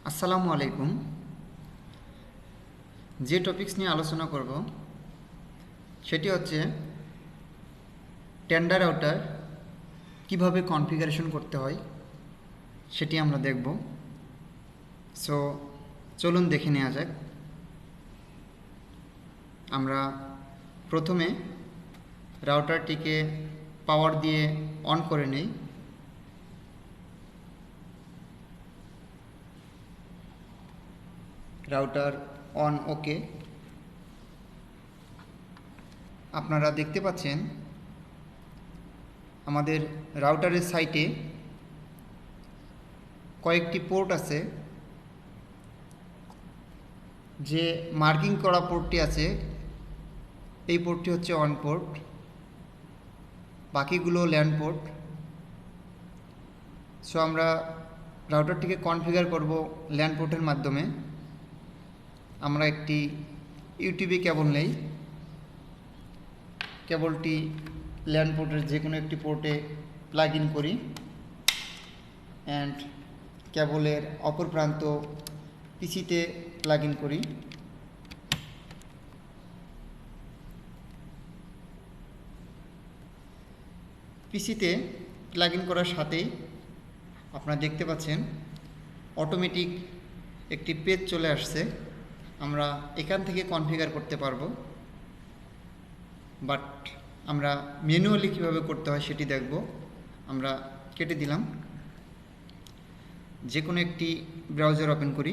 আসসালামু আলাইকুম। যে টপিকস নিয়ে আলোচনা করব সেটি হচ্ছে টেন্ডার রাউটার কিভাবে কনফিগারেশন করতে হয় সেটি আমরা দেখব। সো চলুন দেখে নেওয়া যাক। আমরা প্রথমে রাউটারটিকে পাওয়ার দিয়ে অন করে নেই। রাউটার অন, ওকে। আপনারা দেখতে পাচ্ছেন আমাদের রাউটারের সাইটে কয়েকটি পোর্ট আছে। যে মার্কিং করা পোর্টটি আছে এই পোর্টটি হচ্ছে অন পোর্ট, বাকিগুলো ল্যান্ড পোর্ট। সো আমরা রাউটারটিকে কনফিগার করব ল্যান্ড পোর্টের মাধ্যমে। আমরা একটি ইউটিউবে কেবল নেই, কেবলটি ল্যান্ড পোর্টের যে কোনো একটি পোর্টে প্লাগ ইন করি অ্যান্ড কেবলের অপর প্রান্ত পিসিতে প্লাগ ইন করি। পিসিতে প্লাগ ইন করার সাথেই আপনারা দেখতে পাচ্ছেন অটোমেটিক একটি পেজ চলে আসছে। আমরা এখান থেকে কনফিগার করতে পারবো, বাট আমরা ম্যানুয়ালি কীভাবে করতে হয় সেটি দেখব। আমরা কেটে দিলাম। যে কোনো একটি ব্রাউজার ওপেন করি।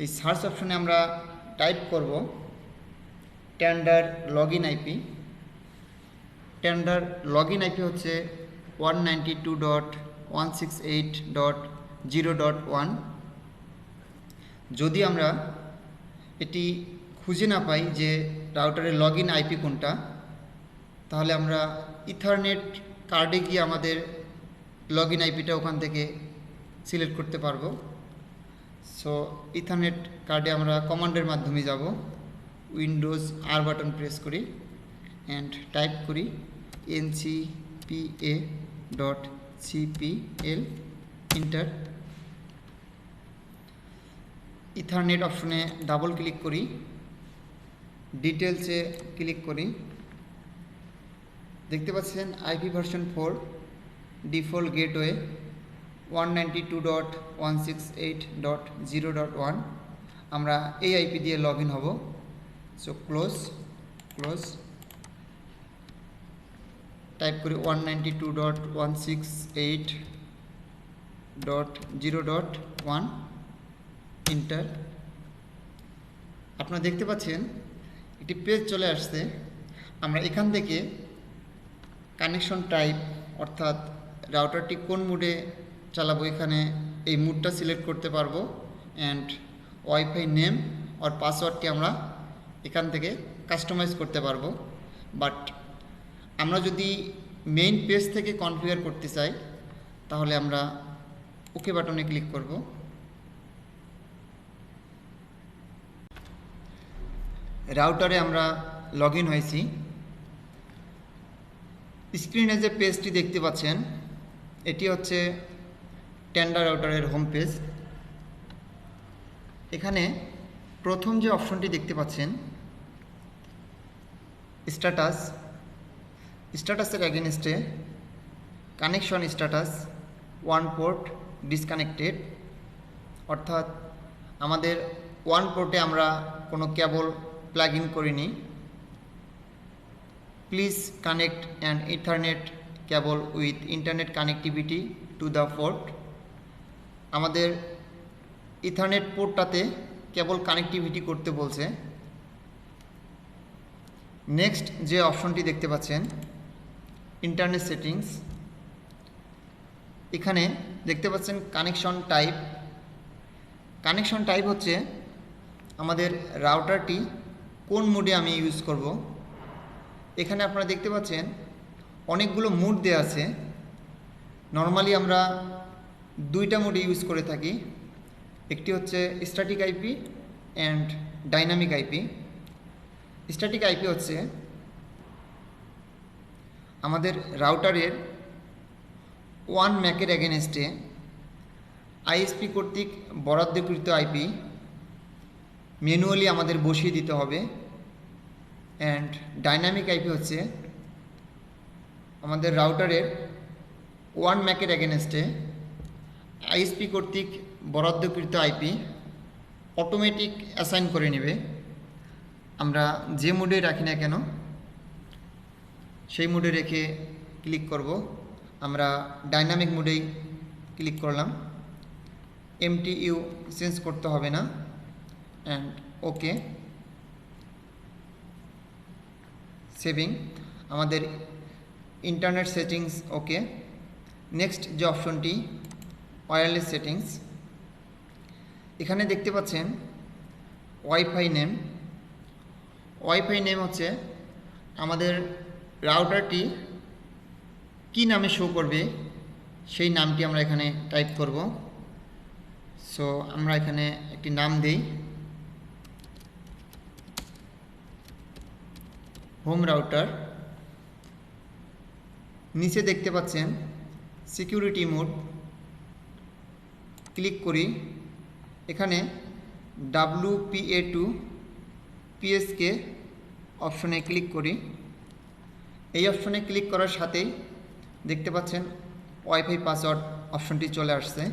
এই সার্চ অপশনে আমরা টাইপ করব tender login IP. Tender login IP হচ্ছে 192.168.0.1। যদি আমরা এটি খুঁজে না পাই যে রাউটারের লগইন আইপি কোনটা, তাহলে আমরা ইথারনেট কার্ডে গিয়ে আমাদের লগইন আইপিটা ওখান থেকে সিলেক্ট করতে পারবো। সো ইথারনেট কার্ডে আমরা কমান্ডের মাধ্যমে যাব। উইন্ডোজ আর বাটন প্রেস করি অ্যান্ড টাইপ করি ncpa.cpl, ইন্টার। ইথারনেট অপশনে ডাবল ক্লিক করি, ডিটেলসে ক্লিক করি। দেখতে পাচ্ছেন আইপি ভার্সন 4, ডিফল্ট গেটওয়ে 192.168.0.1। আমরা এই আইপি দিয়ে লগ ইন হব। সো ক্লোজ টাইপ করি 192.168.0.1, ইন্টার। আপনারা দেখতে পাচ্ছেন একটি পেজ চলে আসছে। আমরা এখান থেকে কানেকশন টাইপ অর্থাৎ রাউটারটি কোন মুডে চালাবো এখানে এই মুডটা সিলেক্ট করতে পারবো অ্যান্ড ওয়াইফাই নেম আর পাসওয়ার্ডটি আমরা এখান থেকে কাস্টমাইজ করতে পারবো। বাট আমরা যদি মেইন পেজ থেকে কনফিগার করতে চাই তাহলে আমরা ওকে বাটনে ক্লিক করব। রাউটারে আমরা লগ ইন হয়েছি। স্ক্রিনে যে পেজটি দেখতে পাচ্ছেন এটি হচ্ছে টেন্ডার রাউটারের হোম পেজ। এখানে প্রথম যে অপশনটি দেখতে পাচ্ছেন স্ট্যাটাসের এগেনস্টে connection status one port disconnected, অর্থাৎ আমাদের ওয়ান পোর্টে আমরা কোনো কেবল প্লাগ ইন করিনি। Please connect an ethernet cable with internet connectivity to the port. আমাদের ইথারনেট পোর্টটাতে কেবল কানেক্টিভিটি করতে বলছে। নেক্সট যে অপশনটি দেখতে পাচ্ছেন ইন্টারনেট সেটিংস, এখানে দেখতে পাচ্ছেন কানেকশন টাইপ হচ্ছে আমাদের রাউটারটি কোন মুডে আমি ইউজ করব। এখানে আপনারা দেখতে পাচ্ছেন অনেকগুলো মুড দেওয়া আছে। নর্মালি আমরা দুইটা মুডে ইউজ করে থাকি, একটি হচ্ছে static IP and dynamic IP. Static IP হচ্ছে আমাদের রাউটারের ওয়ান ম্যাকের এগেনস্টে আইএসপি কর্তৃক বরাদ্দকৃত আইপি ম্যানুয়ালি আমাদের বসিয়ে দিতে হবে। অ্যান্ড ডাইনামিক আইপি হচ্ছে আমাদের রাউটারের ওয়ান ম্যাকের এগেনস্টে আইএসপি কর্তৃক বরাদ্দকৃত আইপি অটোমেটিক অ্যাসাইন করে নেবে। আমরা যে মোডে রাখি না কেন সেই মোডে রেখে ক্লিক করব। আমরা ডাইনামিক মোডেই ক্লিক করলাম, এমটিইউ চেঞ্জ করতে হবে না। অ্যান্ড ওকে, সেভিং আমাদের ইন্টারনেট সেটিংস ওকে। নেক্সট যে অপশনটি ওয়্যারলেস সেটিংস, এখানে দেখতে পাচ্ছেন ওয়াইফাই নেম। ওয়াইফাই নেম হচ্ছে আমাদের রাউটারটি কি নামে শো করবে সেই নামটি আমরা এখানে টাইপ করব। সো আমরা এখানে একটি নাম দেই, হোম রাউটার। নিচে দেখতে পাচ্ছেন সিকিউরিটি মোড, ক্লিক করি। এখানে WPA2 PSK অপশনে ক্লিক করি। এই অপশনে ক্লিক করার সাথেই দেখতে পাচ্ছেন ওয়াইফাই পাসওয়ার্ড অপশনটি চলে আসছে।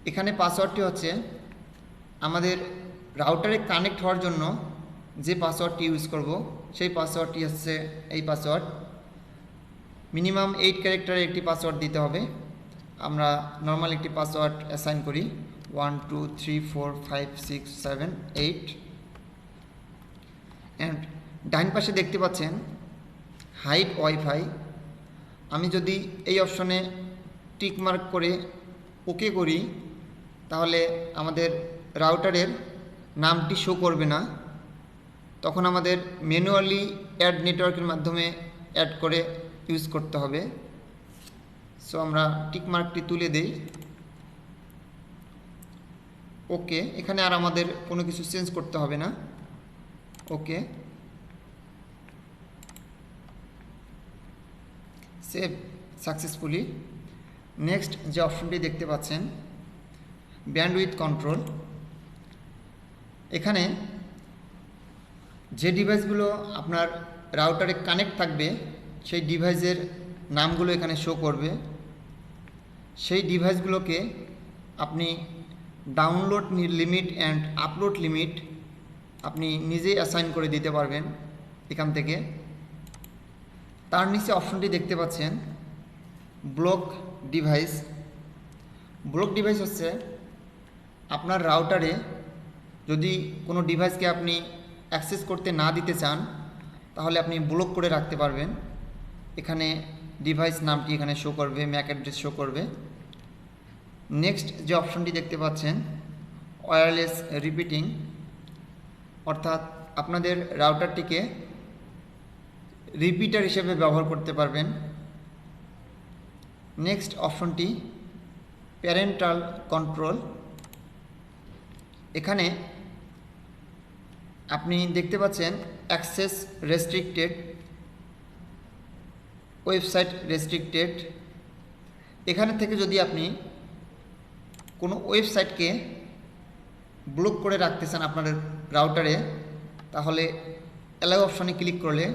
এখানে পাসওয়ার্ডটি হচ্ছে আমাদের রাউটারে কানেক্ট হওয়ার জন্য যে পাসওয়ার্ডটি ইউজ করব সেই পাসওয়ার্ডটি হচ্ছে এই পাসওয়ার্ড। মিনিমাম 8 ক্যারেক্টারের একটি পাসওয়ার্ড দিতে হবে। আমরা নর্মাল একটি পাসওয়ার্ড অ্যাসাইন করি 1 2 3 4 5 6 7 8। অ্যান্ড ডাইন পাশে দেখতে পাচ্ছেন হাইড ওয়াইফাই। আমি যদি এই অপশনে টিক মার্ক করে ওকে করি তাহলে আমাদের রাউটারের নামটি শো করবে না, তখন আমাদের ম্যানুয়ালি অ্যাড নেটওয়ার্কের মাধ্যমে অ্যাড করে ইউজ করতে হবে। সো আমরা টিক মার্কটি তুলে দেই, ওকে। এখানে আর আমাদের কোনো কিছু চেঞ্জ করতে হবে না, ওকে। Save successfully. নেক্সট যে অপশনটি দেখতে পাচ্ছেন ব্যান্ডউইথ কন্ট্রোল। এখানে যে ডিভাইসগুলো আপনার রাউটারে কানেক্ট থাকবে সেই ডিভাইসের নামগুলো এখানে শো করবে। সেই ডিভাইসগুলোকে আপনি download limit and upload limit আপনি নিজেই অ্যাসাইন করে দিতে পারবেন এখান থেকে। তার নিচে অপশনটি দেখতে পাচ্ছেন ব্লক ডিভাইস। ব্লক ডিভাইস হচ্ছে আপনার রাউটারে যদি কোনো ডিভাইসকে আপনি অ্যাক্সেস করতে না দিতে চান তাহলে আপনি ব্লক করে রাখতে পারবেন। এখানে ডিভাইস নামটি এখানে শো করবে, ম্যাক অ্যাড্রেস শো করবে। নেক্সট যে অপশনটি দেখতে পাচ্ছেন ওয়্যারলেস রিপিটিং, অর্থাৎ আপনাদের রাউটারটিকে রিপিটার হিসেবে ব্যবহার করতে পারবেন। নেক্সট অপশনটি প্যারেন্টাল কন্ট্রোল। এখানে আপনি দেখতে পাচ্ছেন অ্যাক্সেস রেস্ট্রিক্টেড, ওয়েবসাইট রেস্ট্রিক্টেড। এখানে থেকে যদি আপনি কোনো ওয়েবসাইটকে ব্লক করে রাখতে চান আপনার রাউটারে তাহলে অ্যালাউ অপশনে ক্লিক করলে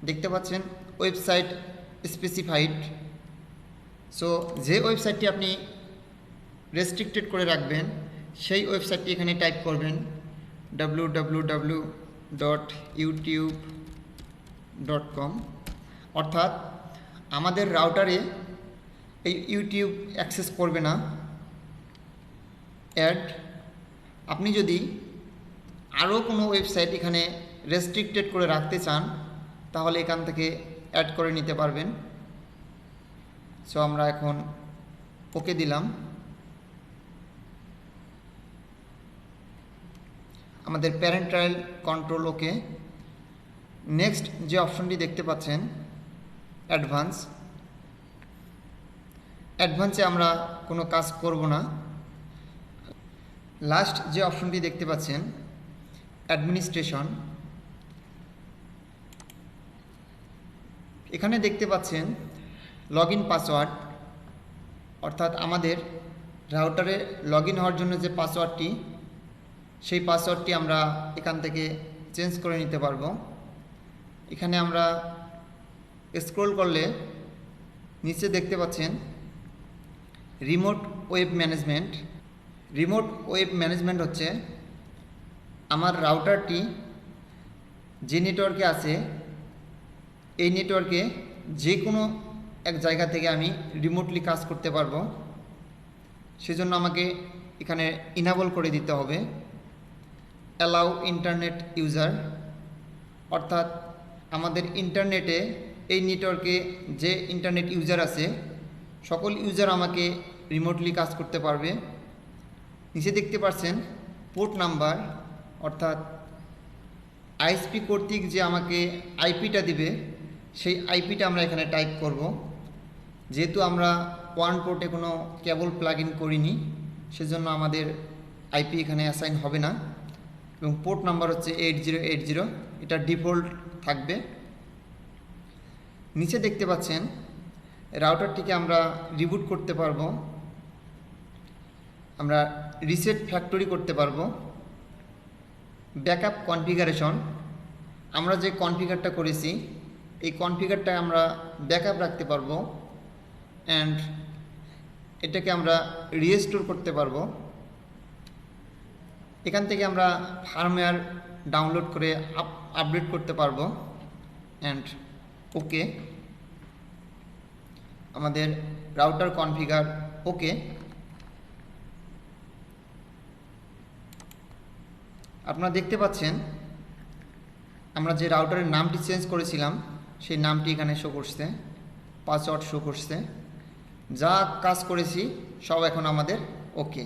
দেখতে পাচ্ছেন ওয়েবসাইট স্পেসিফাইড। সো যে ওয়েবসাইটটি আপনি রেস্ট্রিক্টেড করে রাখবেন সেই ওয়েবসাইটটি এখানে টাইপ করবেন www.youtube.com। অর্থাৎ আমাদের রাউটারে এই ইউটিউব অ্যাক্সেস করবে না। অ্যাড, আপনি যদি আরও কোনো ওয়েবসাইট এখানে রেস্ট্রিক্টেড করে রাখতে চান তাহলে এখান থেকে অ্যাড করে নিতে পারবেন। সো আমরা এখন ওকে দিলাম। আমাদের প্যারেন্টাল কন্ট্রোল ওকে। নেক্সট যে অপশনটি দেখতে পাচ্ছেন অ্যাডভান্স। অ্যাডভান্সে আমরা কোনো কাজ করব না। লাস্ট যে অপশনটি দেখতে পাচ্ছেন অ্যাডমিনিস্ট্রেশন। এখানে দেখতে পাচ্ছেন লগ ইন পাসওয়ার্ড, অর্থাৎ আমাদের রাউটারে লগ ইন হওয়ার জন্য যে পাসওয়ার্ডটি, সেই পাসওয়ার্ডটি আমরা এখান থেকে চেঞ্জ করে নিতে পারবো। এখানে আমরা স্ক্রল করলে নিচে দেখতে পাচ্ছেন remote web management. Remote web management হচ্ছে আমার রাউটারটি যে নেটওয়ার্কে আছে এই নেটওয়ার্কে যে কোনো এক জায়গা থেকে আমি রিমোটলি কাজ করতে পারবো। সেজন্য আমাকে এখানে ইনেবল করে দিতে হবে অ্যালাউ ইন্টারনেট ইউজার, অর্থাৎ আমাদের ইন্টারনেটে এই নেটওয়ার্কে যে ইন্টারনেট ইউজার আছে সকল ইউজার আমাকে রিমোটলি কাজ করতে পারবে। নিচে দেখতে পাচ্ছেন পোর্ট নাম্বার, অর্থাৎ আইএসপি কর্তৃক যে আমাকে আইপিটা দিবে সেই আইপিটা আমরা এখানে টাইপ করব। যেহেতু আমরা ওয়ান পোর্টে কোনো কেবল প্লাগ ইন করিনি সেজন্য আমাদের আইপি এখানে অ্যাসাইন হবে না, এবং পোর্ট নাম্বার হচ্ছে 8080, এটা ডিফল্ট থাকবে। নিচে দেখতে পাচ্ছেন রাউটারটিকে আমরা রিবুট করতে পারবো, আমরা রিসেট ফ্যাক্টরি করতে পারবো। ব্যাকআপ কনফিগারেশন, আমরা যে কনফিগারটা করেছি এই কনফিগারটা আমরা ব্যাকআপ রাখতে পারবো অ্যান্ড এটাকে আমরা রিস্টোর করতে পারবো। এখান থেকে আমরা ফার্মওয়্যার ডাউনলোড করে আপডেট করতে পারবো অ্যান্ড ওকে, আমাদের রাউটার কনফিগার ওকে। আপনারা দেখতে পাচ্ছেন আমরা যে রাউটারের নামটি চেঞ্জ করেছিলাম সেই নামটি এখানে শো করছে, পাসওয়ার্ড শো করছে, যা কাজ করেছি সব এখন আমাদের ওকে।